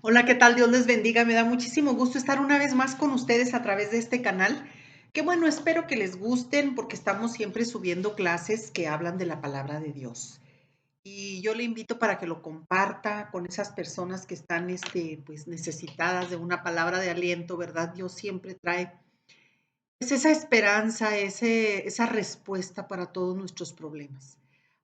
Hola, ¿qué tal? Dios les bendiga. Me da muchísimo gusto estar una vez más con ustedes a través de este canal. Que bueno, espero que les gusten porque estamos siempre subiendo clases que hablan de la palabra de Dios. Y yo le invito para que lo comparta con esas personas que están pues necesitadas de una palabra de aliento, ¿verdad? Dios siempre trae pues, esa esperanza, esa respuesta para todos nuestros problemas.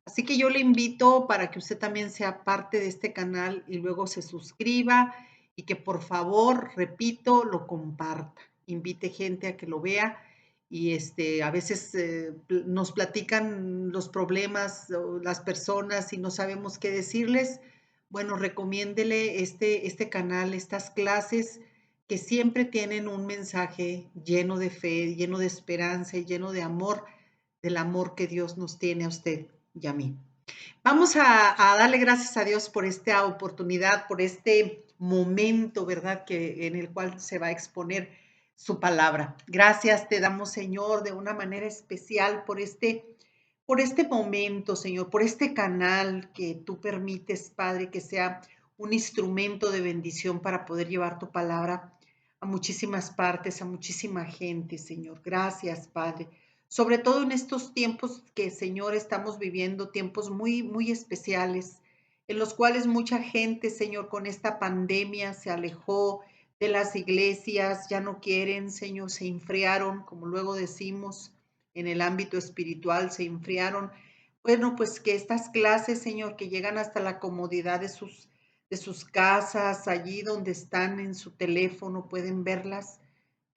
Así que yo le invito para que usted también sea parte de este canal y luego se suscriba y que por favor, repito, lo comparta. Invite gente a que lo vea y a veces nos platican los problemas o las personas y no sabemos qué decirles. Bueno, recomiéndele este canal, estas clases que siempre tienen un mensaje lleno de fe, lleno de esperanza y lleno de amor, del amor que Dios nos tiene a usted y a mí. Vamos a darle gracias a Dios por esta oportunidad, por este momento, ¿verdad? En el cual se va a exponer su palabra. Gracias te damos, Señor, de una manera especial por este momento, Señor, por este canal que tú permites, Padre, que sea un instrumento de bendición para poder llevar tu palabra a muchísimas partes, a muchísima gente, Señor. Gracias, Padre. Sobre todo en estos tiempos que, Señor, estamos viviendo, tiempos muy, muy especiales, en los cuales mucha gente, Señor, con esta pandemia se alejó de las iglesias, ya no quieren, Señor, se enfriaron, como luego decimos, en el ámbito espiritual, se enfriaron. Bueno, pues que estas clases, Señor, que llegan hasta la comodidad de sus casas, allí donde están en su teléfono, pueden verlas,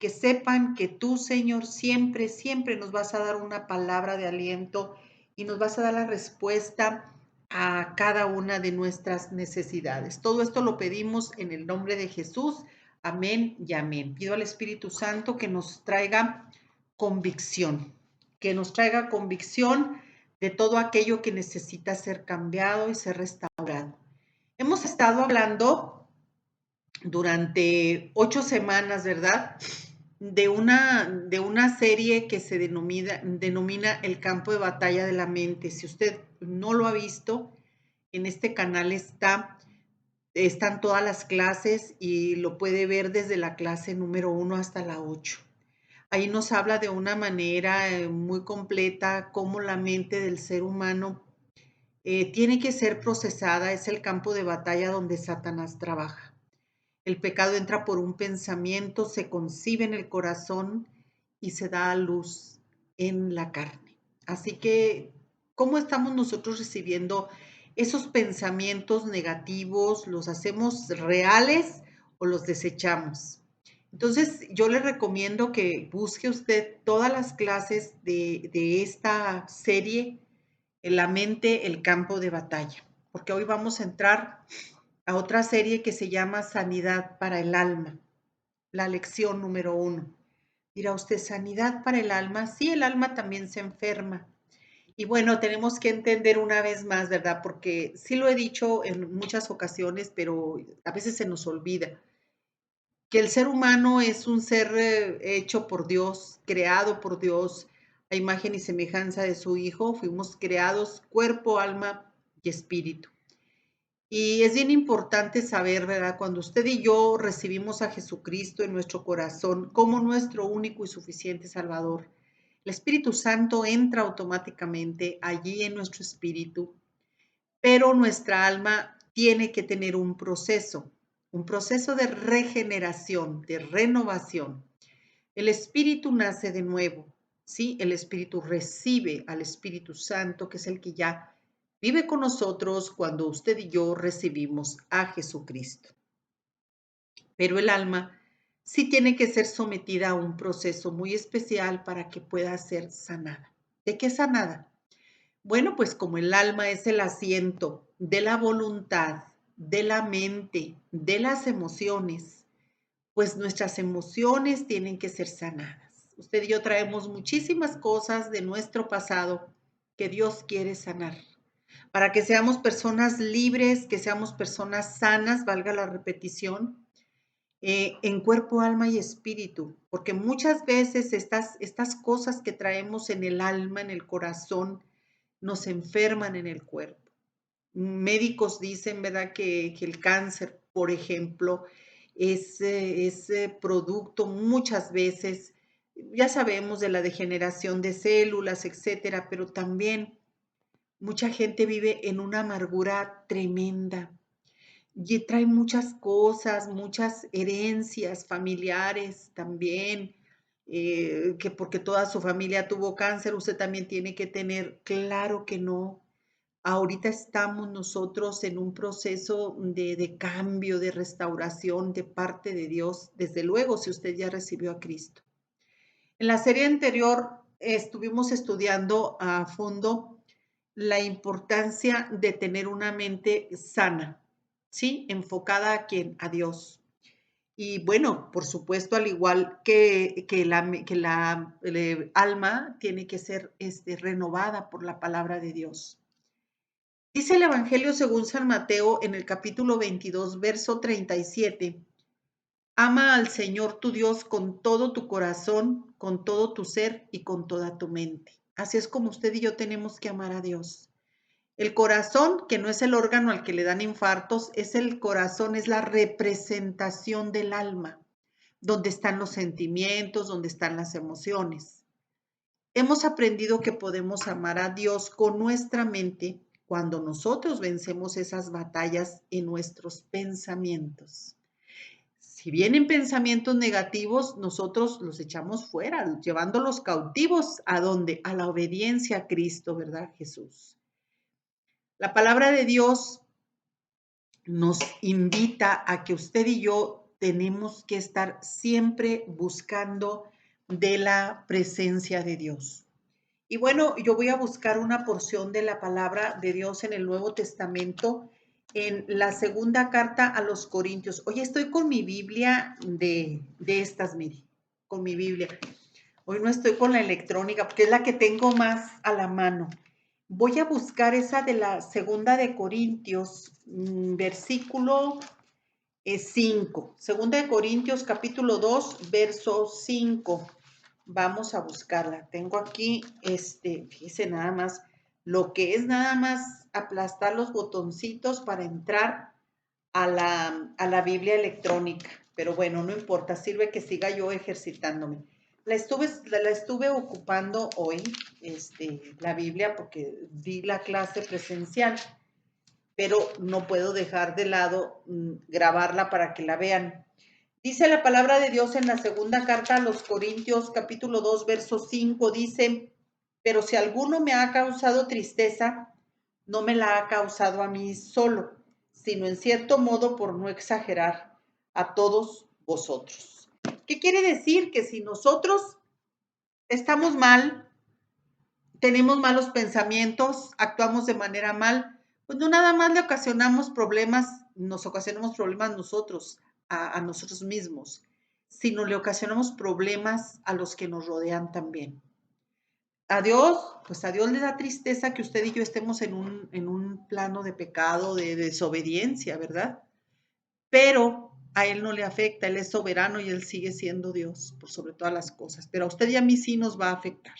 que sepan que tú, Señor, siempre, siempre nos vas a dar una palabra de aliento y nos vas a dar la respuesta a cada una de nuestras necesidades. Todo esto lo pedimos en el nombre de Jesús. Amén y amén. Pido al Espíritu Santo que nos traiga convicción, que nos traiga convicción de todo aquello que necesita ser cambiado y ser restaurado. Hemos estado hablando durante 8 semanas, ¿verdad? De una serie que se denomina El campo de batalla de la mente. Si usted no lo ha visto, en este canal están todas las clases y lo puede ver desde la clase número 1 hasta la 8. Ahí nos habla de una manera muy completa cómo la mente del ser humano tiene que ser procesada. Es el campo de batalla donde Satanás trabaja. El pecado entra por un pensamiento, se concibe en el corazón y se da a luz en la carne. Así que, ¿cómo estamos nosotros recibiendo esos pensamientos negativos? ¿Los hacemos reales o los desechamos? Entonces, yo le recomiendo que busque usted todas las clases de esta serie, en la mente, el campo de batalla, porque hoy vamos a entrar a otra serie que se llama Sanidad para el alma, la lección número 1. Dirá usted, sanidad para el alma. Sí, el alma también se enferma. Y bueno, tenemos que entender una vez más, ¿verdad? Porque sí lo he dicho en muchas ocasiones, pero a veces se nos olvida que el ser humano es un ser hecho por Dios, creado por Dios, a imagen y semejanza de su Hijo. Fuimos creados cuerpo, alma y espíritu. Y es bien importante saber, ¿verdad? Cuando usted y yo recibimos a Jesucristo en nuestro corazón como nuestro único y suficiente Salvador, el Espíritu Santo entra automáticamente allí en nuestro espíritu, pero nuestra alma tiene que tener un proceso de regeneración, de renovación. El espíritu nace de nuevo, ¿sí? El espíritu recibe al Espíritu Santo, que es el que ya vive con nosotros cuando usted y yo recibimos a Jesucristo. Pero el alma sí tiene que ser sometida a un proceso muy especial para que pueda ser sanada. ¿De qué sanada? Bueno, pues como el alma es el asiento de la voluntad, de la mente, de las emociones, pues nuestras emociones tienen que ser sanadas. Usted y yo traemos muchísimas cosas de nuestro pasado que Dios quiere sanar, para que seamos personas libres, que seamos personas sanas, valga la repetición, en cuerpo, alma y espíritu, porque muchas veces estas cosas que traemos en el alma, en el corazón, nos enferman en el cuerpo. Médicos dicen, ¿verdad?, que el cáncer por ejemplo, es producto muchas veces, ya sabemos, de la degeneración de células, etcétera, pero también mucha gente vive en una amargura tremenda y trae muchas cosas, muchas herencias familiares también, que porque toda su familia tuvo cáncer, usted también tiene que tener. Claro que no. Ahorita estamos nosotros en un proceso de cambio, de restauración de parte de Dios, desde luego, si usted ya recibió a Cristo. En la serie anterior estuvimos estudiando a fondo la importancia de tener una mente sana, ¿sí? Enfocada a quién, a Dios. Y bueno, por supuesto, al igual que alma tiene que ser renovada por la palabra de Dios. Dice el Evangelio según San Mateo en el capítulo 22, verso 37. Ama al Señor tu Dios con todo tu corazón, con todo tu ser y con toda tu mente. Así es como usted y yo tenemos que amar a Dios. El corazón, que no es el órgano al que le dan infartos, es el corazón, es la representación del alma, donde están los sentimientos, donde están las emociones. Hemos aprendido que podemos amar a Dios con nuestra mente cuando nosotros vencemos esas batallas en nuestros pensamientos. Si vienen pensamientos negativos, nosotros los echamos fuera, llevándolos cautivos ¿a dónde? A la obediencia a Cristo, ¿verdad, Jesús? La palabra de Dios nos invita a que usted y yo tenemos que estar siempre buscando de la presencia de Dios. Y bueno, yo voy a buscar una porción de la palabra de Dios en el Nuevo Testamento, en la segunda carta a los Corintios. Hoy estoy con mi Biblia de estas, mire, con mi Biblia. Hoy no estoy con la electrónica porque es la que tengo más a la mano. Voy a buscar esa de la segunda de Corintios, versículo 5. Segunda de Corintios, capítulo 2, verso 5. Vamos a buscarla. Tengo aquí, fíjese nada más, lo que es nada más aplastar los botoncitos para entrar a la Biblia electrónica. Pero bueno, no importa, sirve que siga yo ejercitándome. La estuve ocupando hoy, la Biblia, porque di la clase presencial, pero no puedo dejar de lado grabarla para que la vean. Dice la palabra de Dios en la segunda carta a los Corintios, capítulo 2, verso 5, dice, pero si alguno me ha causado tristeza, no me la ha causado a mí solo, sino en cierto modo, por no exagerar, a todos vosotros. ¿Qué quiere decir? Que si nosotros estamos mal, tenemos malos pensamientos, actuamos de manera mal, pues no nada más le ocasionamos problemas, nos ocasionamos problemas nosotros, a nosotros mismos, sino le ocasionamos problemas a los que nos rodean también. A Dios, pues a Dios le da tristeza que usted y yo estemos en un plano de pecado, de desobediencia, ¿verdad? Pero a Él no le afecta, Él es soberano y Él sigue siendo Dios por sobre todas las cosas, pero a usted y a mí sí nos va a afectar.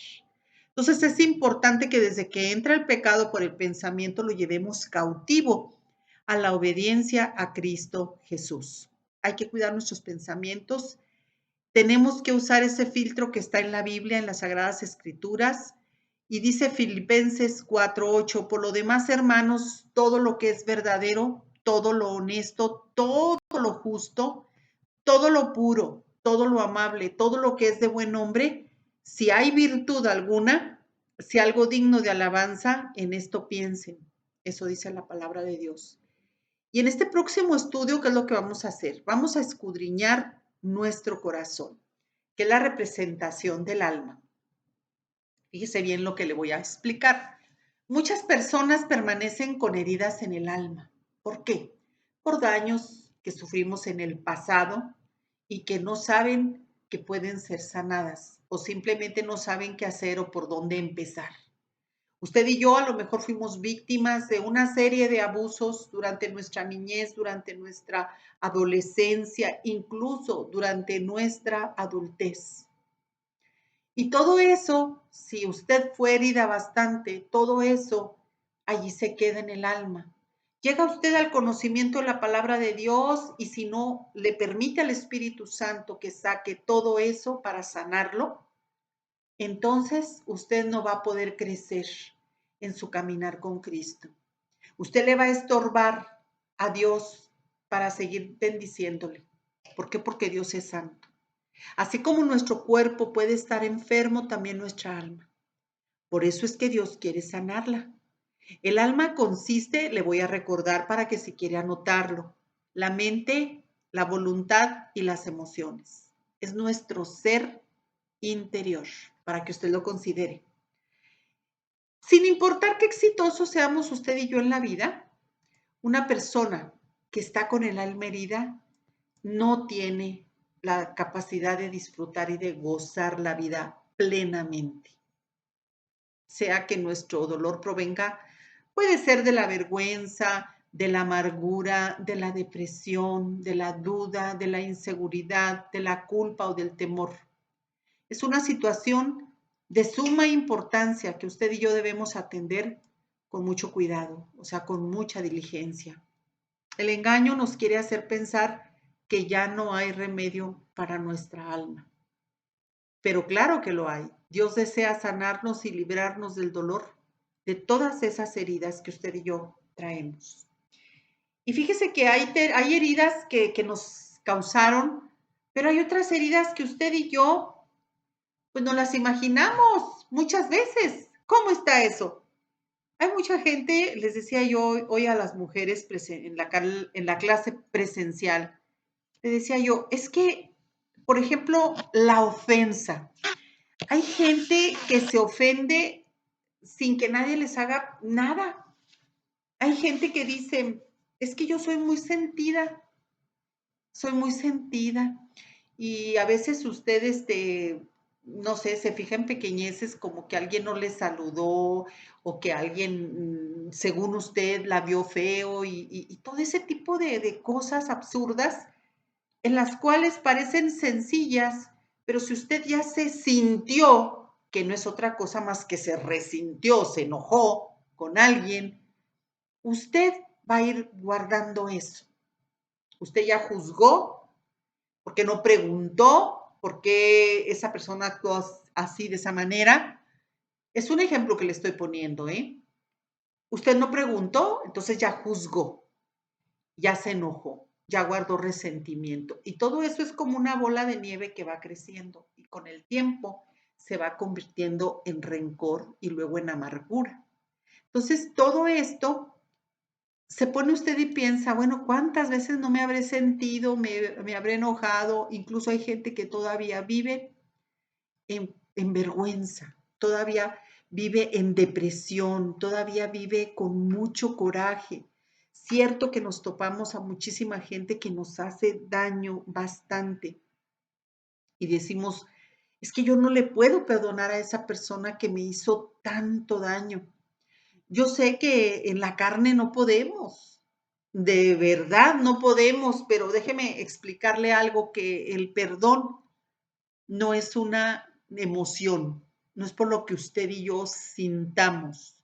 Entonces es importante que desde que entra el pecado por el pensamiento lo llevemos cautivo a la obediencia a Cristo Jesús. Hay que cuidar nuestros pensamientos. Tenemos que usar ese filtro que está en la Biblia, en las Sagradas Escrituras. Y dice Filipenses 4:8, por lo demás, hermanos, todo lo que es verdadero, todo lo honesto, todo lo justo, todo lo puro, todo lo amable, todo lo que es de buen nombre, si hay virtud alguna, si algo digno de alabanza, en esto piensen. Eso dice la palabra de Dios. Y en este próximo estudio, ¿qué es lo que vamos a hacer? Vamos a escudriñar nuestro corazón, que es la representación del alma. Fíjese bien lo que le voy a explicar. Muchas personas permanecen con heridas en el alma. ¿Por qué? Por daños que sufrimos en el pasado y que no saben que pueden ser sanadas o simplemente no saben qué hacer o por dónde empezar. Usted y yo a lo mejor fuimos víctimas de una serie de abusos durante nuestra niñez, durante nuestra adolescencia, incluso durante nuestra adultez. Y todo eso, si usted fue herida bastante, todo eso allí se queda en el alma. Llega usted al conocimiento de la palabra de Dios y si no le permite al Espíritu Santo que saque todo eso para sanarlo, entonces usted no va a poder crecer en su caminar con Cristo. Usted le va a estorbar a Dios para seguir bendiciéndole. ¿Por qué? Porque Dios es santo. Así como nuestro cuerpo puede estar enfermo, también nuestra alma. Por eso es que Dios quiere sanarla. El alma consiste, le voy a recordar para que si quiere anotarlo, la mente, la voluntad y las emociones. Es nuestro ser interior, para que usted lo considere. Sin importar qué exitosos seamos usted y yo en la vida, una persona que está con el alma herida no tiene la capacidad de disfrutar y de gozar la vida plenamente. Sea que nuestro dolor provenga, puede ser de la vergüenza, de la amargura, de la depresión, de la duda, de la inseguridad, de la culpa o del temor. Es una situación de suma importancia que usted y yo debemos atender con mucho cuidado, o sea, con mucha diligencia. El engaño nos quiere hacer pensar que ya no hay remedio para nuestra alma. Pero claro que lo hay. Dios desea sanarnos y librarnos del dolor, de todas esas heridas que usted y yo traemos. Y fíjese que hay heridas que nos causaron, pero hay otras heridas que usted y yo pues no las imaginamos muchas veces. ¿Cómo está eso? Hay mucha gente, les decía yo hoy a las mujeres en la clase presencial, le decía yo, es que, por ejemplo, la ofensa. Hay gente que se ofende sin que nadie les haga nada. Hay gente que dice, es que yo soy muy sentida. Y a veces usted, no sé, se fija en pequeñeces como que alguien no le saludó o que alguien, según usted, la vio feo y todo ese tipo de cosas absurdas en las cuales parecen sencillas, pero si usted ya se sintió, que no es otra cosa más que se resintió, se enojó con alguien, usted va a ir guardando eso. Usted ya juzgó porque no preguntó por qué esa persona actuó así de esa manera. Es un ejemplo que le estoy poniendo, ¿eh? Usted no preguntó, entonces ya juzgó, ya se enojó, ya guardó resentimiento. Y todo eso es como una bola de nieve que va creciendo y con el tiempo se va convirtiendo en rencor y luego en amargura. Entonces, todo esto se pone usted y piensa, bueno, ¿cuántas veces no me habré sentido, me habré enojado? Incluso hay gente que todavía vive en vergüenza, todavía vive en depresión, todavía vive con mucho coraje. Cierto que nos topamos a muchísima gente que nos hace daño bastante y decimos, es que yo no le puedo perdonar a esa persona que me hizo tanto daño. Yo sé que en la carne no podemos, de verdad no podemos, pero déjeme explicarle algo, que el perdón no es una emoción, no es por lo que usted y yo sintamos,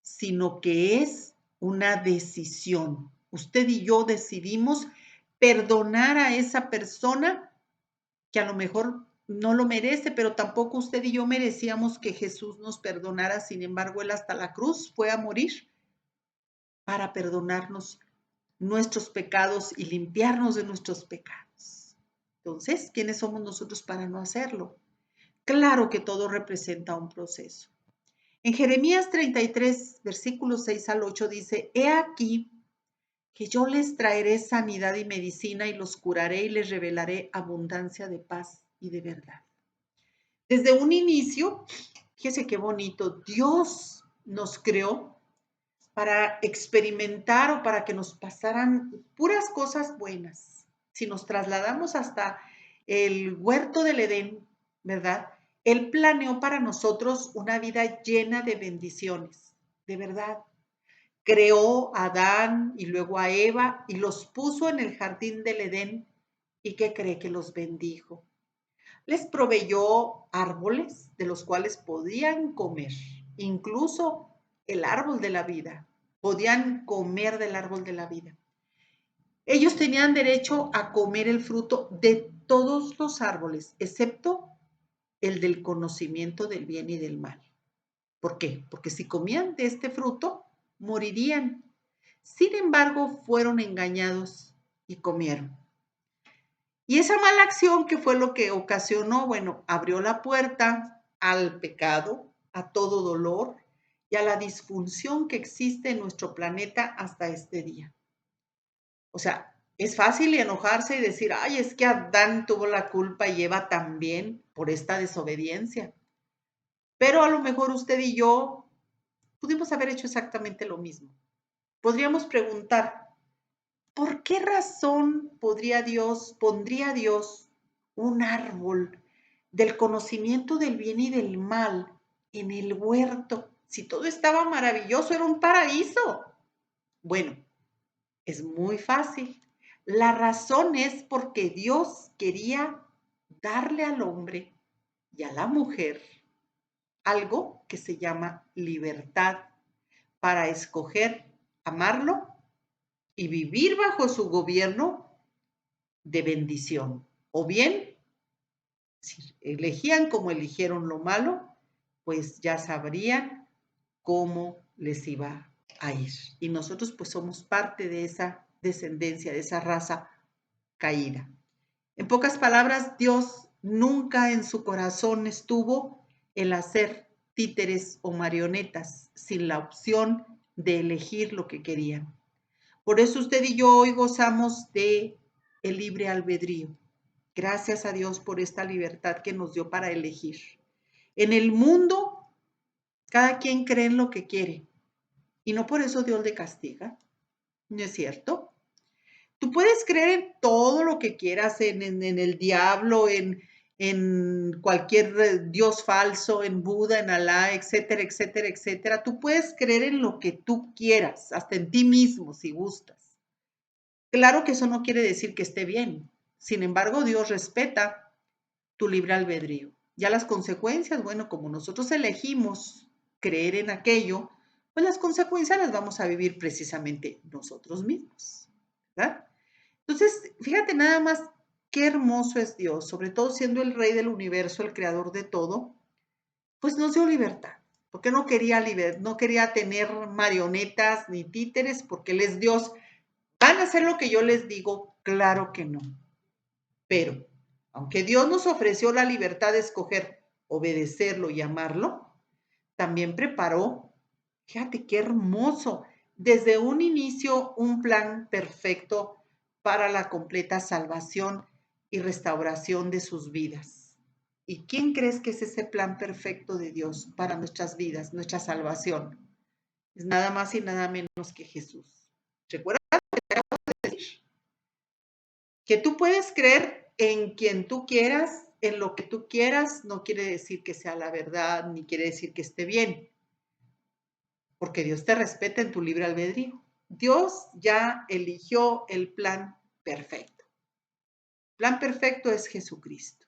sino que es una decisión. Usted y yo decidimos perdonar a esa persona que a lo mejor no lo merece, pero tampoco usted y yo merecíamos que Jesús nos perdonara. Sin embargo, Él hasta la cruz fue a morir para perdonarnos nuestros pecados y limpiarnos de nuestros pecados. Entonces, ¿quiénes somos nosotros para no hacerlo? Claro que todo representa un proceso. En Jeremías 33, versículos 6 al 8 dice, he aquí que yo les traeré sanidad y medicina y los curaré y les revelaré abundancia de paz y de verdad. Desde un inicio, fíjese qué bonito, Dios nos creó para experimentar o para que nos pasaran puras cosas buenas. Si nos trasladamos hasta el huerto del Edén, ¿verdad? Él planeó para nosotros una vida llena de bendiciones, de verdad. Creó a Adán y luego a Eva y los puso en el jardín del Edén. ¿Y qué cree? Que los bendijo. Les proveyó árboles de los cuales podían comer, incluso el árbol de la vida. podían comer del árbol de la vida. Ellos tenían derecho a comer el fruto de todos los árboles, excepto el del conocimiento del bien y del mal. ¿Por qué? Porque si comían de este fruto, morirían. Sin embargo, fueron engañados y comieron. Y esa mala acción, que fue lo que ocasionó, bueno, abrió la puerta al pecado, a todo dolor y a la disfunción que existe en nuestro planeta hasta este día. O sea, es fácil enojarse y decir, ay, es que Adán tuvo la culpa y Eva también por esta desobediencia. Pero a lo mejor usted y yo pudimos haber hecho exactamente lo mismo. Podríamos preguntar, ¿por qué razón pondría Dios un árbol del conocimiento del bien y del mal en el huerto? Si todo estaba maravilloso, era un paraíso. Bueno, es muy fácil. La razón es porque Dios quería darle al hombre y a la mujer algo que se llama libertad para escoger amarlo y vivir bajo su gobierno de bendición. O bien, si elegían como eligieron lo malo, pues ya sabrían cómo les iba a ir. Y nosotros pues somos parte de esa descendencia, de esa raza caída. En pocas palabras, Dios nunca en su corazón estuvo el hacer títeres o marionetas sin la opción de elegir lo que querían. Por eso usted y yo hoy gozamos de el libre albedrío. Gracias a Dios por esta libertad que nos dio para elegir. En el mundo, cada quien cree en lo que quiere y no por eso Dios le castiga. ¿No es cierto? Tú puedes creer en todo lo que quieras, en el diablo, en cualquier dios falso, en Buda, en Alá, etcétera, etcétera, etcétera. Tú puedes creer en lo que tú quieras, hasta en ti mismo si gustas. Claro que eso no quiere decir que esté bien. Sin embargo, Dios respeta tu libre albedrío. Ya las consecuencias, bueno, como nosotros elegimos creer en aquello, pues las consecuencias las vamos a vivir precisamente nosotros mismos, ¿verdad? Entonces, fíjate nada más qué hermoso es Dios, sobre todo siendo el rey del universo, el creador de todo, pues nos dio libertad, porque no quería tener marionetas ni títeres, porque Él es Dios. ¿Van a hacer lo que yo les digo? Claro que no. Pero, aunque Dios nos ofreció la libertad de escoger obedecerlo y amarlo, también preparó, fíjate qué hermoso, desde un inicio un plan perfecto para la completa salvación y restauración de sus vidas. ¿Y quién crees que es ese plan perfecto de Dios para nuestras vidas, nuestra salvación? Es nada más y nada menos que Jesús. Recuerda que tú puedes creer en quien tú quieras, en lo que tú quieras, no quiere decir que sea la verdad, ni quiere decir que esté bien, porque Dios te respeta en tu libre albedrío. Dios ya eligió el plan perfecto. El plan perfecto es Jesucristo.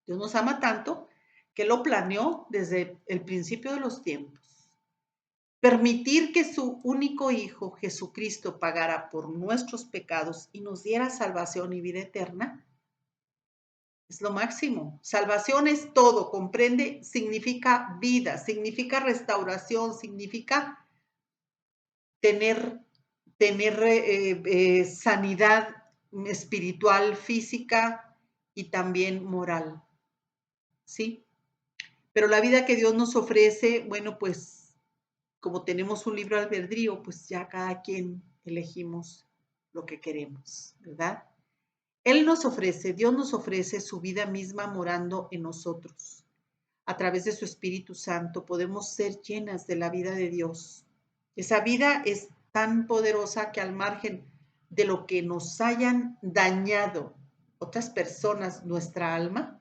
Dios nos ama tanto que lo planeó desde el principio de los tiempos. Permitir que su único Hijo, Jesucristo, pagara por nuestros pecados y nos diera salvación y vida eterna, es lo máximo. Salvación es todo, comprende, significa vida, significa restauración, significa tener, tener sanidad espiritual, física y también moral. ¿Sí? Pero la vida que Dios nos ofrece, bueno, pues como tenemos un libre albedrío, pues ya cada quien elegimos lo que queremos, ¿verdad? Dios nos ofrece su vida misma morando en nosotros. A través de su Espíritu Santo podemos ser llenas de la vida de Dios. Esa vida es tan poderosa que al margen de lo que nos hayan dañado otras personas, nuestra alma,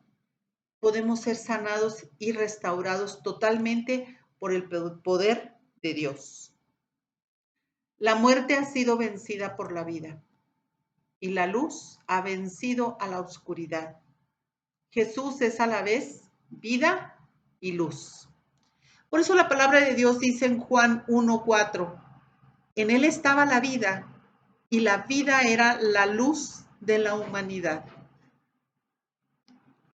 podemos ser sanados y restaurados totalmente por el poder de Dios. La muerte ha sido vencida por la vida y la luz ha vencido a la oscuridad. Jesús es a la vez vida y luz. Por eso la palabra de Dios dice en Juan 1:4, en él estaba la vida y la vida era la luz de la humanidad.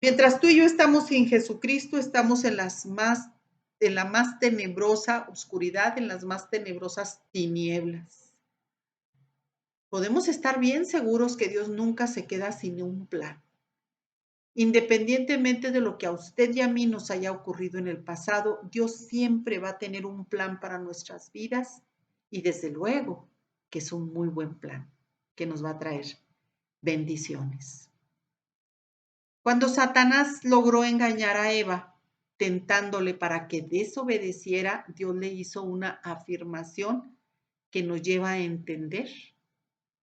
Mientras tú y yo estamos sin Jesucristo, estamos en la más tenebrosa oscuridad, en las más tenebrosas tinieblas. Podemos estar bien seguros que Dios nunca se queda sin un plan. Independientemente de lo que a usted y a mí nos haya ocurrido en el pasado, Dios siempre va a tener un plan para nuestras vidas y desde luego que es un muy buen plan que nos va a traer bendiciones. Cuando Satanás logró engañar a Eva, tentándole para que desobedeciera, Dios le hizo una afirmación que nos lleva a entender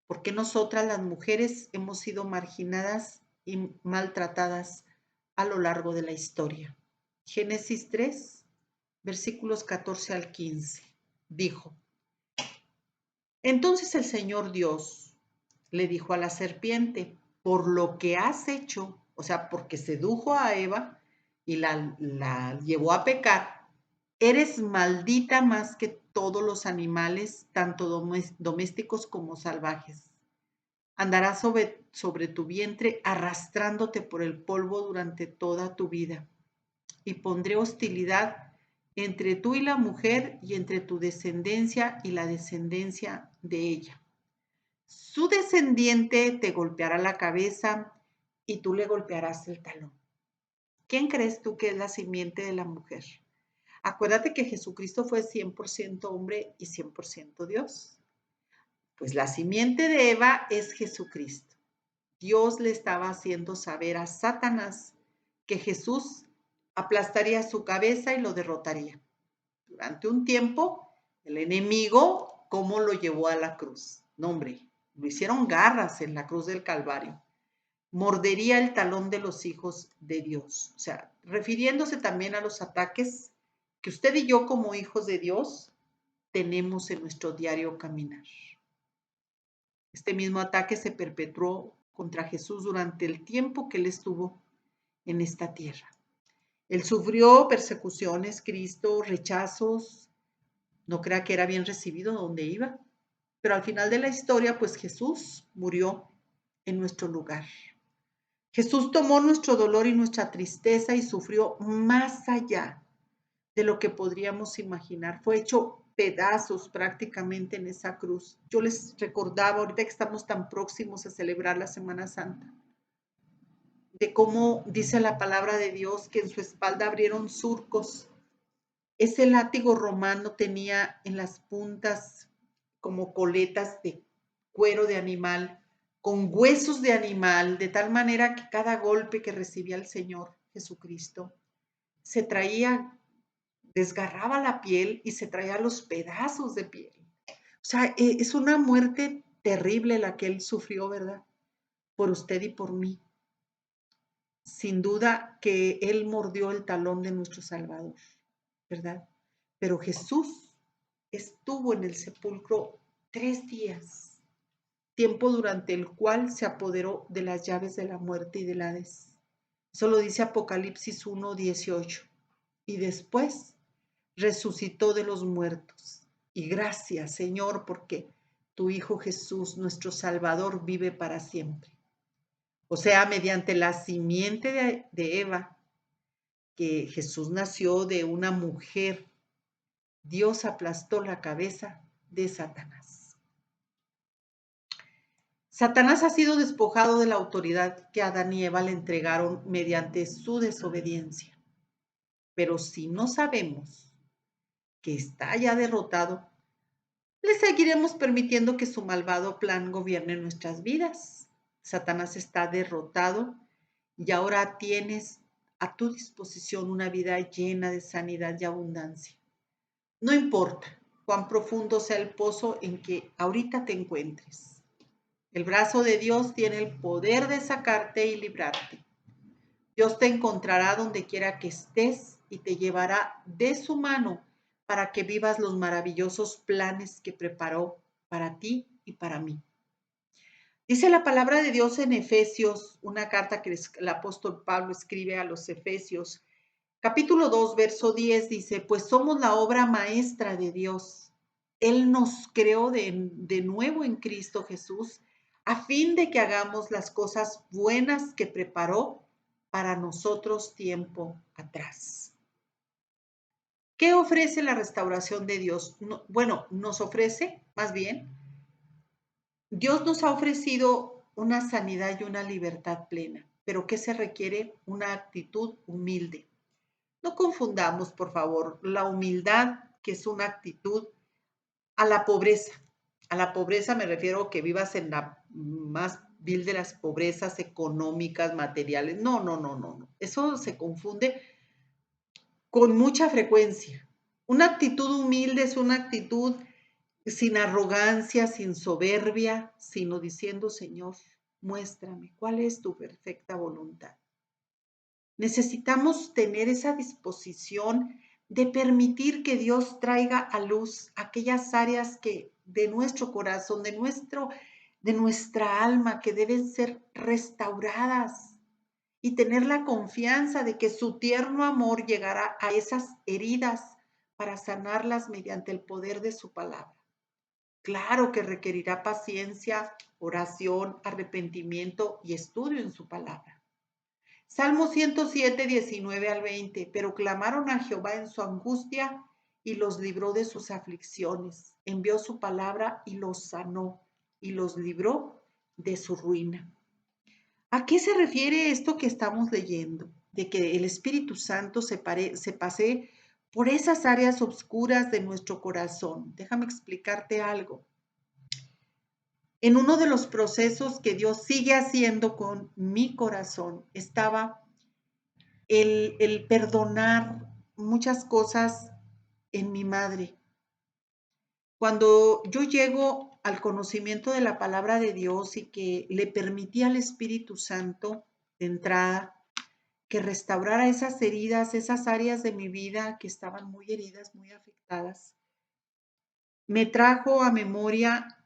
por qué nosotras las mujeres hemos sido marginadas y maltratadas a lo largo de la historia. Génesis 3, versículos 14 al 15. Dijo, entonces el Señor Dios le dijo a la serpiente, por lo que has hecho, o sea, porque sedujo a Eva y la llevó a pecar, eres maldita más que todos los animales, tanto domésticos como salvajes. Andarás sobre tu vientre arrastrándote por el polvo durante toda tu vida. Y pondré hostilidad entre tú y la mujer y entre tu descendencia y la descendencia de ella. Su descendiente te golpeará la cabeza y tú le golpearás el talón. ¿Quién crees tú que es la simiente de la mujer? Acuérdate que Jesucristo fue 100% hombre y 100% Dios. Pues la simiente de Eva es Jesucristo. Dios le estaba haciendo saber a Satanás que Jesús aplastaría su cabeza y lo derrotaría. Durante un tiempo, el enemigo, ¿cómo lo llevó a la cruz? No, hombre, lo hicieron garras en la cruz del Calvario. Mordería el talón de los hijos de Dios. O sea, refiriéndose también a los ataques que usted y yo como hijos de Dios tenemos en nuestro diario caminar. Este mismo ataque se perpetró contra Jesús durante el tiempo que él estuvo en esta tierra. Él sufrió persecuciones, Cristo, rechazos, no crea que era bien recibido donde iba, pero al final de la historia, pues Jesús murió en nuestro lugar. Jesús tomó nuestro dolor y nuestra tristeza y sufrió más allá de lo que podríamos imaginar. Fue hecho pedazos prácticamente en esa cruz. Yo les recordaba, ahorita que estamos tan próximos a celebrar la Semana Santa, de cómo dice la palabra de Dios que en su espalda abrieron surcos. Ese látigo romano tenía en las puntas como coletas de cuero de animal, con huesos de animal, de tal manera que cada golpe que recibía el Señor Jesucristo se traía, desgarraba la piel y se traía los pedazos de piel. O sea, es una muerte terrible la que él sufrió, ¿verdad? Por usted y por mí. Sin duda que él mordió el talón de nuestro Salvador, ¿verdad? Pero Jesús estuvo en el sepulcro 3 días, tiempo durante el cual se apoderó de las llaves de la muerte y del Hades. Eso lo dice Apocalipsis 1:18. Y después resucitó de los muertos. Y gracias, Señor, porque tu Hijo Jesús, nuestro Salvador, vive para siempre. O sea, mediante la simiente de Eva, que Jesús nació de una mujer, Dios aplastó la cabeza de Satanás. Satanás ha sido despojado de la autoridad que Adán y Eva le entregaron mediante su desobediencia. Pero si no sabemos que está ya derrotado, le seguiremos permitiendo que su malvado plan gobierne nuestras vidas. Satanás está derrotado y ahora tienes a tu disposición una vida llena de sanidad y abundancia. No importa cuán profundo sea el pozo en que ahorita te encuentres. El brazo de Dios tiene el poder de sacarte y librarte. Dios te encontrará donde quiera que estés y te llevará de su mano para que vivas los maravillosos planes que preparó para ti y para mí. Dice la palabra de Dios en Efesios, una carta que el apóstol Pablo escribe a los Efesios, Capítulo 2, verso 10 dice, pues somos la obra maestra de Dios. Él nos creó de nuevo en Cristo Jesús a fin de que hagamos las cosas buenas que preparó para nosotros tiempo atrás. ¿Qué ofrece la restauración de Dios? No, bueno, nos ofrece, más bien, Dios nos ha ofrecido una sanidad y una libertad plena, pero ¿qué se requiere? Una actitud humilde. No confundamos, por favor, la humildad, que es una actitud, a la pobreza. A la pobreza me refiero a que vivas en la más vil de las pobrezas económicas, materiales. No, no, no, no, no. Eso se confunde con mucha frecuencia. Una actitud humilde es una actitud sin arrogancia, sin soberbia, sino diciendo, Señor, muéstrame cuál es tu perfecta voluntad. Necesitamos tener esa disposición de permitir que Dios traiga a luz aquellas áreas que de nuestro corazón, de nuestra alma, que deben ser restauradas y tener la confianza de que su tierno amor llegará a esas heridas para sanarlas mediante el poder de su palabra. Claro que requerirá paciencia, oración, arrepentimiento y estudio en su palabra. Salmo 107, 19 al 20. Pero clamaron a Jehová en su angustia y los libró de sus aflicciones. Envió su palabra y los sanó y los libró de su ruina. ¿A qué se refiere esto que estamos leyendo? De que el Espíritu Santo se pase por esas áreas oscuras de nuestro corazón. Déjame explicarte algo. En uno de los procesos que Dios sigue haciendo con mi corazón estaba el perdonar muchas cosas en mi madre. Cuando yo llego al conocimiento de la palabra de Dios y que le permití al Espíritu Santo de entrada que restaurara esas heridas, esas áreas de mi vida que estaban muy heridas, muy afectadas, me trajo a memoria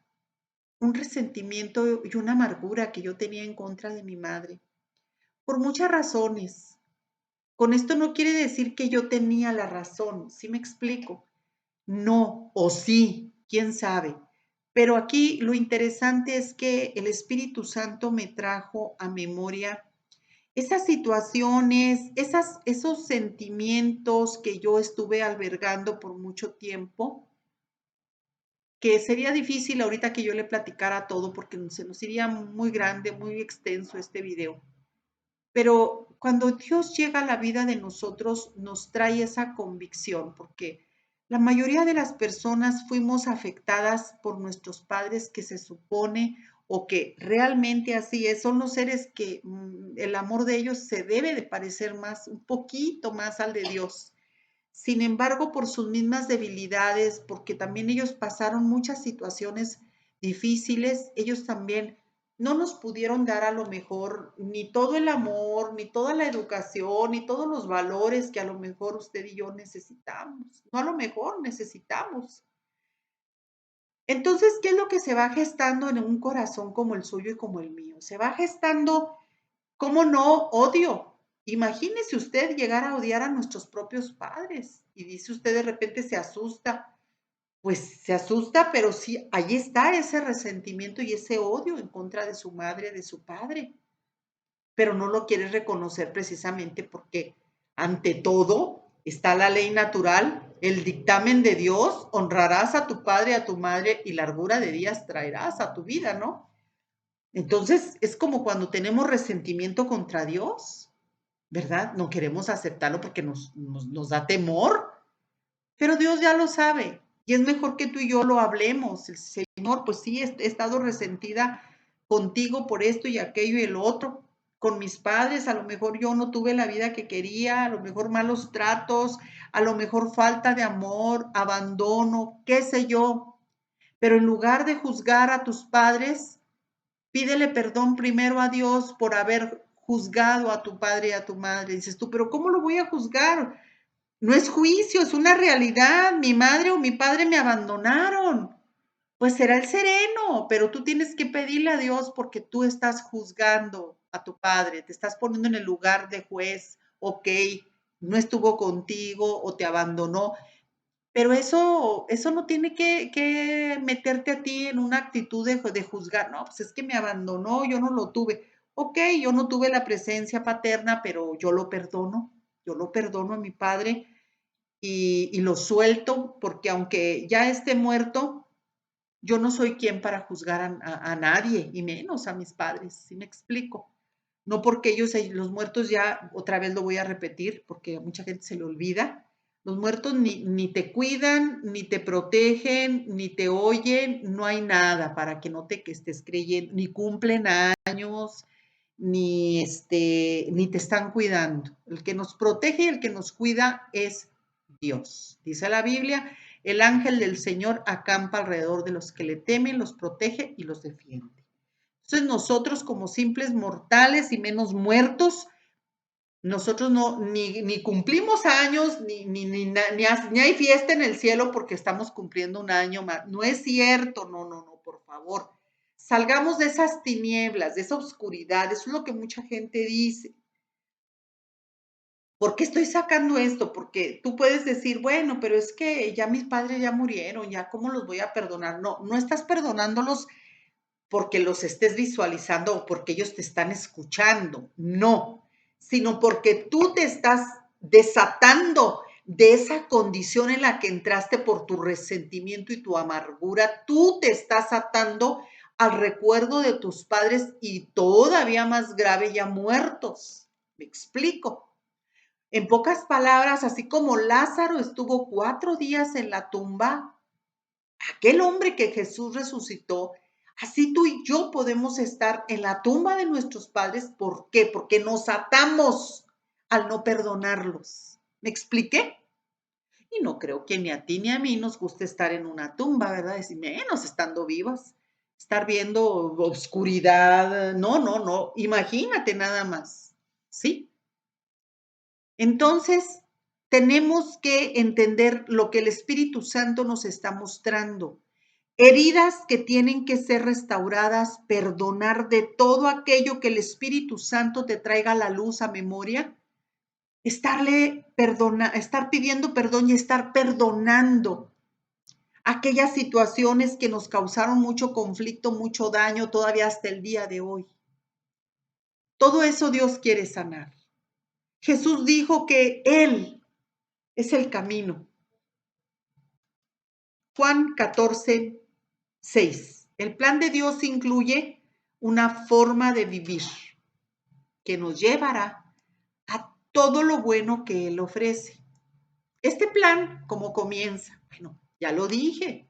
un resentimiento y una amargura que yo tenía en contra de mi madre, por muchas razones. Con esto no quiere decir que yo tenía la razón, ¿sí me explico? No, o sí, quién sabe. Pero aquí lo interesante es que el Espíritu Santo me trajo a memoria esas situaciones, esos sentimientos que yo estuve albergando por mucho tiempo, que sería difícil ahorita que yo le platicara todo porque se nos iría muy grande, muy extenso este video. Pero cuando Dios llega a la vida de nosotros, nos trae esa convicción, porque la mayoría de las personas fuimos afectadas por nuestros padres que se supone o que realmente así es, son los seres que el amor de ellos se debe de parecer más, un poquito más al de Dios. Sin embargo, por sus mismas debilidades, porque también ellos pasaron muchas situaciones difíciles, ellos también no nos pudieron dar a lo mejor ni todo el amor, ni toda la educación, ni todos los valores que a lo mejor usted y yo necesitamos. No a lo mejor necesitamos. Entonces, ¿qué es lo que se va gestando en un corazón como el suyo y como el mío? Se va gestando, ¿cómo no? Odio. Imagínese usted llegar a odiar a nuestros propios padres y dice usted de repente se asusta. Pues se asusta, pero sí, ahí está ese resentimiento y ese odio en contra de su madre, de su padre, pero no lo quiere reconocer precisamente porque ante todo está la ley natural, el dictamen de Dios, honrarás a tu padre y a tu madre y largura de días traerás a tu vida, ¿no? Entonces es como cuando tenemos resentimiento contra Dios, ¿verdad? No queremos aceptarlo porque nos da temor, pero Dios ya lo sabe y es mejor que tú y yo lo hablemos. El Señor, pues sí, he estado resentida contigo por esto y aquello y el otro. Con mis padres, a lo mejor yo no tuve la vida que quería, a lo mejor malos tratos, a lo mejor falta de amor, abandono, qué sé yo. Pero en lugar de juzgar a tus padres, pídele perdón primero a Dios por haber juzgado a tu padre y a tu madre. Dices tú, pero ¿cómo lo voy a juzgar? No es juicio, es una realidad. Mi madre o mi padre me abandonaron. Pues será el sereno, pero tú tienes que pedirle a Dios porque tú estás juzgando a tu padre, te estás poniendo en el lugar de juez. Ok, no estuvo contigo o te abandonó, pero eso no tiene que meterte a ti en una actitud de juzgar. No, pues es que me abandonó, yo no lo tuve. Ok, yo no tuve la presencia paterna, pero yo lo perdono a mi padre y lo suelto porque aunque ya esté muerto, yo no soy quien para juzgar a nadie, y menos a mis padres, ¿sí me explico? No porque ellos, los muertos ya, otra vez lo voy a repetir, porque a mucha gente se le olvida, los muertos ni te cuidan, ni te protegen, ni te oyen, no hay nada para que no te que estés creyendo, ni cumplen años, ni te están cuidando. El que nos protege y el que nos cuida es Dios. Dice la Biblia, el ángel del Señor acampa alrededor de los que le temen, los protege y los defiende. Entonces nosotros como simples mortales y menos muertos, nosotros no, ni cumplimos años, ni hay fiesta en el cielo porque estamos cumpliendo un año más. No es cierto, no, por favor. Salgamos de esas tinieblas, de esa oscuridad, eso es lo que mucha gente dice. ¿Por qué estoy sacando esto? Porque tú puedes decir, bueno, pero es que ya mis padres ya murieron, ya cómo los voy a perdonar. No, no estás perdonándolos porque los estés visualizando o porque ellos te están escuchando, no, sino porque tú te estás desatando de esa condición en la que entraste por tu resentimiento y tu amargura, tú te estás atando al recuerdo de tus padres y todavía más grave, ya muertos. ¿Me explico? En pocas palabras, así como Lázaro estuvo 4 días en la tumba, aquel hombre que Jesús resucitó, así tú y yo podemos estar en la tumba de nuestros padres. ¿Por qué? Porque nos atamos al no perdonarlos. ¿Me expliqué? Y no creo que ni a ti ni a mí nos guste estar en una tumba, ¿verdad? Y menos estando vivas, estar viendo oscuridad. No. Imagínate nada más. ¿Sí? Entonces, tenemos que entender lo que el Espíritu Santo nos está mostrando. Heridas que tienen que ser restauradas, perdonar de todo aquello que el Espíritu Santo te traiga a la luz, a memoria, estar pidiendo perdón y estar perdonando aquellas situaciones que nos causaron mucho conflicto, mucho daño, todavía hasta el día de hoy. Todo eso Dios quiere sanar. Jesús dijo que Él es el camino. Juan 14:6. El plan de Dios incluye una forma de vivir que nos llevará a todo lo bueno que Él ofrece. Este plan, ¿cómo comienza? Bueno, ya lo dije,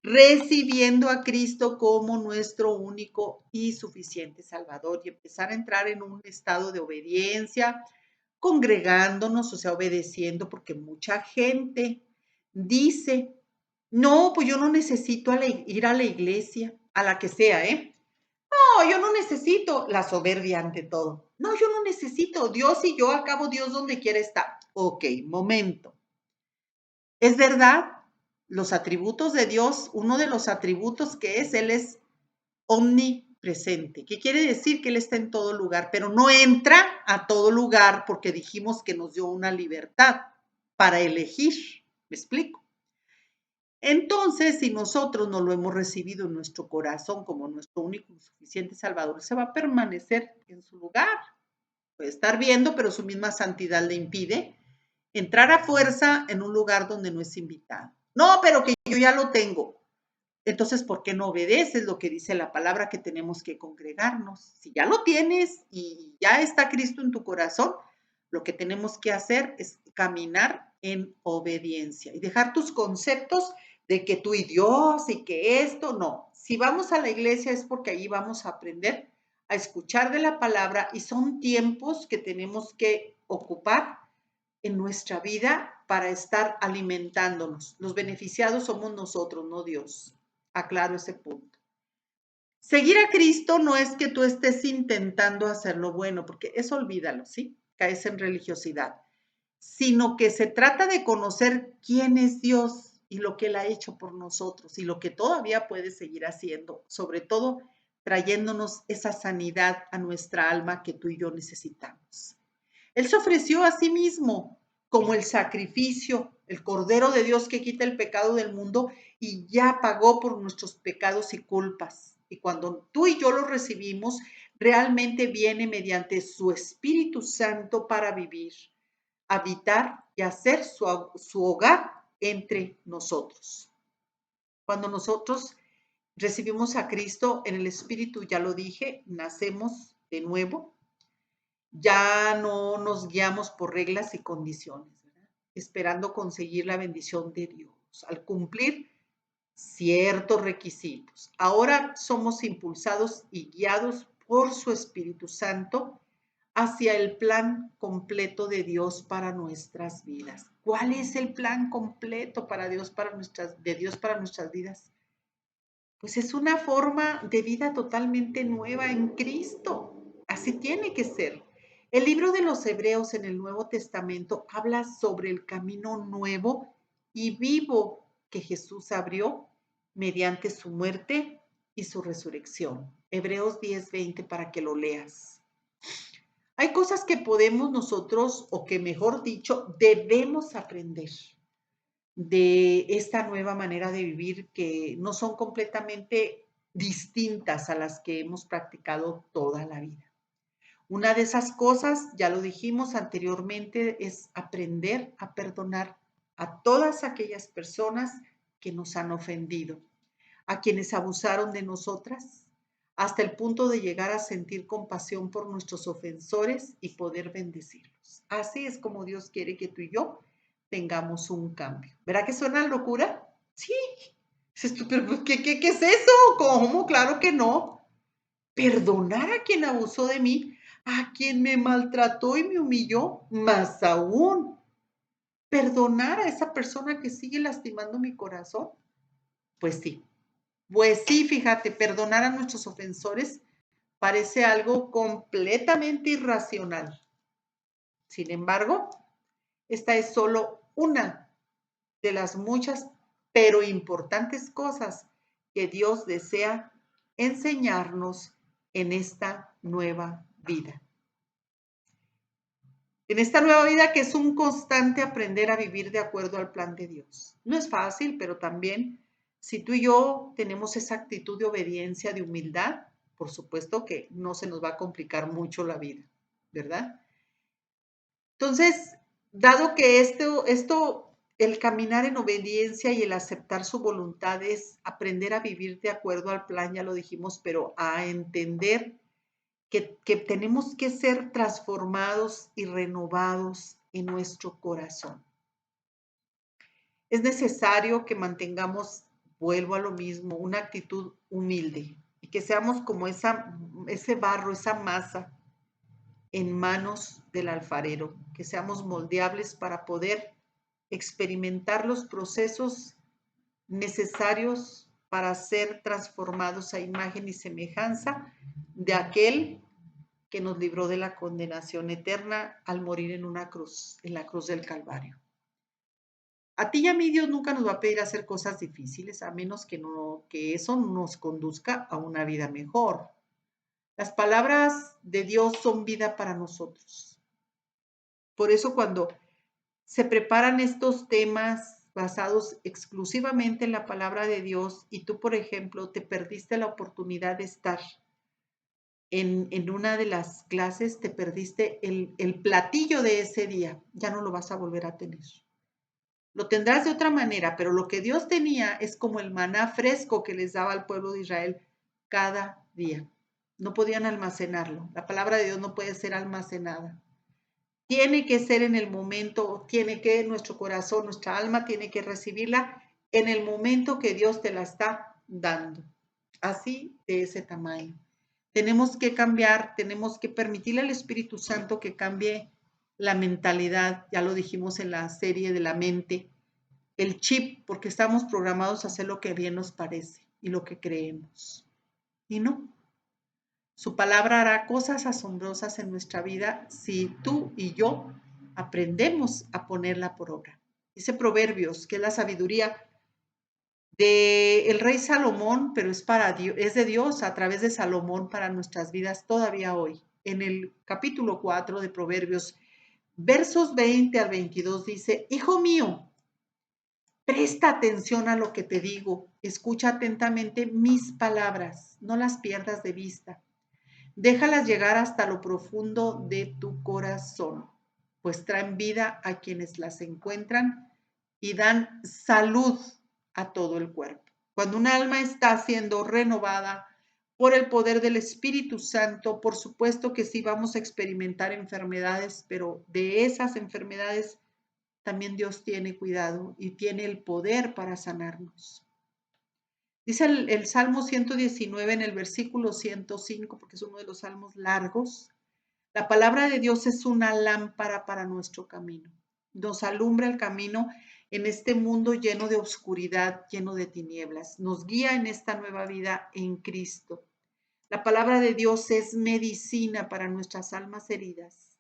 recibiendo a Cristo como nuestro único y suficiente Salvador y empezar a entrar en un estado de obediencia, congregándonos, o sea, obedeciendo, porque mucha gente dice, no, pues yo no necesito ir a la iglesia, a la que sea, ¿eh? No, yo no necesito la soberbia ante todo. No, yo no necesito. Dios y yo, al cabo Dios donde quiera está. Ok, momento. Es verdad, los atributos de Dios, uno de los atributos que es, Él es omnipresente. ¿Qué quiere decir? Que Él está en todo lugar, pero no entra a todo lugar porque dijimos que nos dio una libertad para elegir. ¿Me explico? Entonces, si nosotros no lo hemos recibido en nuestro corazón como nuestro único y suficiente Salvador, se va a permanecer en su lugar. Puede estar viendo, pero su misma santidad le impide entrar a fuerza en un lugar donde no es invitado. No, pero que yo ya lo tengo. Entonces, ¿por qué no obedeces lo que dice la palabra que tenemos que congregarnos? Si ya lo tienes y ya está Cristo en tu corazón, lo que tenemos que hacer es caminar en obediencia y dejar tus conceptos de que tú y Dios y que esto, no. Si vamos a la iglesia es porque allí vamos a aprender a escuchar de la palabra y son tiempos que tenemos que ocupar en nuestra vida para estar alimentándonos. Los beneficiados somos nosotros, no Dios. Aclaro ese punto. Seguir a Cristo no es que tú estés intentando hacer lo bueno, porque eso olvídalo, ¿sí? Caes en religiosidad, sino que se trata de conocer quién es Dios y lo que Él ha hecho por nosotros y lo que todavía puede seguir haciendo, sobre todo trayéndonos esa sanidad a nuestra alma que tú y yo necesitamos. Él se ofreció a sí mismo como el sacrificio, el Cordero de Dios que quita el pecado del mundo y ya pagó por nuestros pecados y culpas. Y cuando tú y yo lo recibimos, realmente viene mediante su Espíritu Santo para vivir, habitar y hacer su hogar entre nosotros. Cuando nosotros recibimos a Cristo en el Espíritu, ya lo dije, nacemos de nuevo, ya no nos guiamos por reglas y condiciones, ¿verdad? Esperando conseguir la bendición de Dios al cumplir ciertos requisitos. Ahora somos impulsados y guiados por su Espíritu Santo hacia el plan completo de Dios para nuestras vidas. ¿Cuál es el plan completo para Dios de Dios para nuestras vidas? Pues es una forma de vida totalmente nueva en Cristo. Así tiene que ser. El libro de los Hebreos en el Nuevo Testamento habla sobre el camino nuevo y vivo que Jesús abrió mediante su muerte y su resurrección. Hebreos 10:20 para que lo leas. Hay cosas que podemos nosotros, o que mejor dicho, debemos aprender de esta nueva manera de vivir que no son completamente distintas a las que hemos practicado toda la vida. Una de esas cosas, ya lo dijimos anteriormente, es aprender a perdonar a todas aquellas personas que nos han ofendido, a quienes abusaron de nosotras, hasta el punto de llegar a sentir compasión por nuestros ofensores y poder bendecirlos. Así es como Dios quiere que tú y yo tengamos un cambio. ¿Verdad que suena locura? Sí. Pero ¿qué es eso? ¿Cómo? Claro que no. Perdonar a quien abusó de mí, a quien me maltrató y me humilló, más aún, perdonar a esa persona que sigue lastimando mi corazón. Pues sí, fíjate, perdonar a nuestros ofensores parece algo completamente irracional. Sin embargo, esta es solo una de las muchas, pero importantes cosas que Dios desea enseñarnos en esta nueva vida. En esta nueva vida que es un constante aprender a vivir de acuerdo al plan de Dios. No es fácil, pero también si tú y yo tenemos esa actitud de obediencia, de humildad, por supuesto que no se nos va a complicar mucho la vida, ¿verdad? Entonces, dado que el caminar en obediencia y el aceptar su voluntad es aprender a vivir de acuerdo al plan, ya lo dijimos, pero a entender que tenemos que ser transformados y renovados en nuestro corazón. Es necesario que mantengamos, vuelvo a lo mismo, una actitud humilde y que seamos como ese barro, esa masa en manos del alfarero, que seamos moldeables para poder experimentar los procesos necesarios para ser transformados a imagen y semejanza de aquel que nos libró de la condenación eterna al morir en una cruz, en la cruz del Calvario. A ti y a mí Dios nunca nos va a pedir hacer cosas difíciles, a menos que eso nos conduzca a una vida mejor. Las palabras de Dios son vida para nosotros. Por eso cuando se preparan estos temas basados exclusivamente en la palabra de Dios y tú, por ejemplo, te perdiste la oportunidad de estar en una de las clases, te perdiste el platillo de ese día, ya no lo vas a volver a tener. Lo tendrás de otra manera, pero lo que Dios tenía es como el maná fresco que les daba al pueblo de Israel cada día. No podían almacenarlo. La palabra de Dios no puede ser almacenada. Tiene que ser en el momento, nuestro corazón, nuestra alma tiene que recibirla en el momento que Dios te la está dando. Así, de ese tamaño. Tenemos que cambiar, tenemos que permitirle al Espíritu Santo que cambie la mentalidad, ya lo dijimos en la serie de la mente, el chip, porque estamos programados a hacer lo que bien nos parece y lo que creemos. Y no. Su palabra hará cosas asombrosas en nuestra vida si tú y yo aprendemos a ponerla por obra. Dice Proverbios, que es la sabiduría del rey Salomón, pero es de Dios a través de Salomón para nuestras vidas todavía hoy. En el capítulo 4 de Proverbios Versos 20 al 22 dice, Hijo mío, presta atención a lo que te digo, escucha atentamente mis palabras, no las pierdas de vista. Déjalas llegar hasta lo profundo de tu corazón, pues traen vida a quienes las encuentran y dan salud a todo el cuerpo. Cuando un alma está siendo renovada por el poder del Espíritu Santo, por supuesto que sí vamos a experimentar enfermedades, pero de esas enfermedades también Dios tiene cuidado y tiene el poder para sanarnos. Dice el Salmo 119 en el versículo 105, porque es uno de los salmos largos, la palabra de Dios es una lámpara para nuestro camino. Nos alumbra el camino en este mundo lleno de oscuridad, lleno de tinieblas. Nos guía en esta nueva vida en Cristo. La palabra de Dios es medicina para nuestras almas heridas.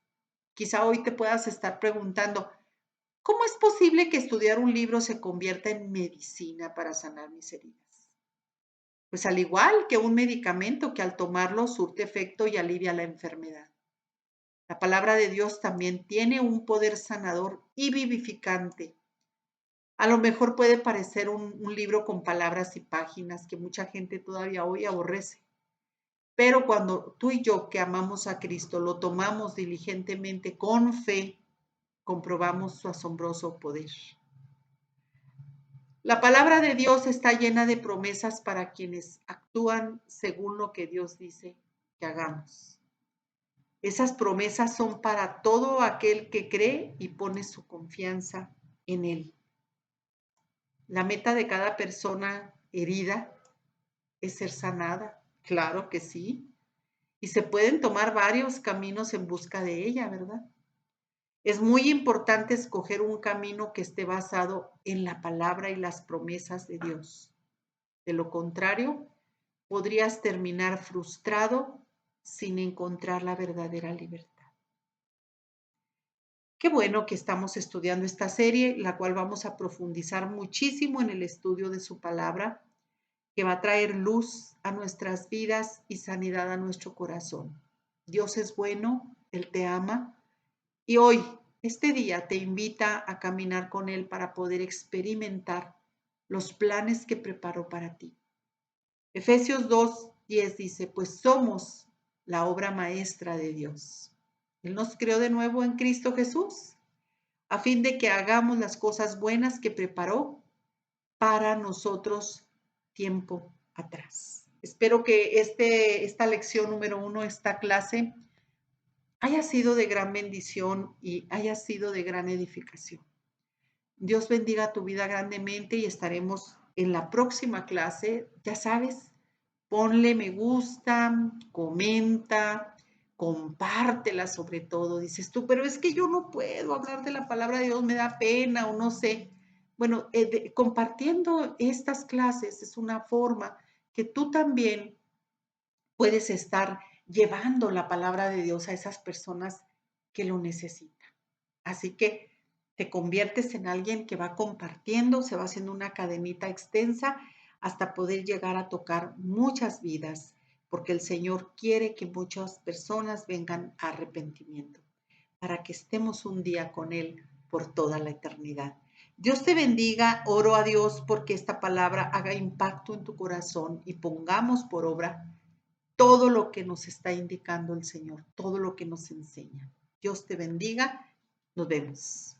Quizá hoy te puedas estar preguntando, ¿cómo es posible que estudiar un libro se convierta en medicina para sanar mis heridas? Pues al igual que un medicamento que al tomarlo surte efecto y alivia la enfermedad. La palabra de Dios también tiene un poder sanador y vivificante. A lo mejor puede parecer un libro con palabras y páginas que mucha gente todavía hoy aborrece, pero cuando tú y yo que amamos a Cristo lo tomamos diligentemente con fe, comprobamos su asombroso poder. La palabra de Dios está llena de promesas para quienes actúan según lo que Dios dice que hagamos. Esas promesas son para todo aquel que cree y pone su confianza en Él. La meta de cada persona herida es ser sanada, claro que sí. Y se pueden tomar varios caminos en busca de ella, ¿verdad? Es muy importante escoger un camino que esté basado en la palabra y las promesas de Dios. De lo contrario, podrías terminar frustrado sin encontrar la verdadera libertad. Qué bueno que estamos estudiando esta serie, la cual vamos a profundizar muchísimo en el estudio de su palabra, que va a traer luz a nuestras vidas y sanidad a nuestro corazón. Dios es bueno, Él te ama y hoy, este día, te invita a caminar con Él para poder experimentar los planes que preparó para ti. Efesios 2:10 dice, pues somos la obra maestra de Dios. Él nos creó de nuevo en Cristo Jesús a fin de que hagamos las cosas buenas que preparó para nosotros tiempo atrás. Espero que esta lección número 1, esta clase, haya sido de gran bendición y haya sido de gran edificación. Dios bendiga tu vida grandemente y estaremos en la próxima clase. Ya sabes, ponle me gusta, comenta, compártela sobre todo. Dices tú, pero es que yo no puedo hablar de la palabra de Dios, me da pena o no sé. Bueno, compartiendo estas clases es una forma que tú también puedes estar llevando la palabra de Dios a esas personas que lo necesitan. Así que te conviertes en alguien que va compartiendo, se va haciendo una cadenita extensa hasta poder llegar a tocar muchas vidas, porque el Señor quiere que muchas personas vengan a arrepentimiento, para que estemos un día con Él por toda la eternidad. Dios te bendiga, oro a Dios porque esta palabra haga impacto en tu corazón y pongamos por obra todo lo que nos está indicando el Señor, todo lo que nos enseña. Dios te bendiga, nos vemos.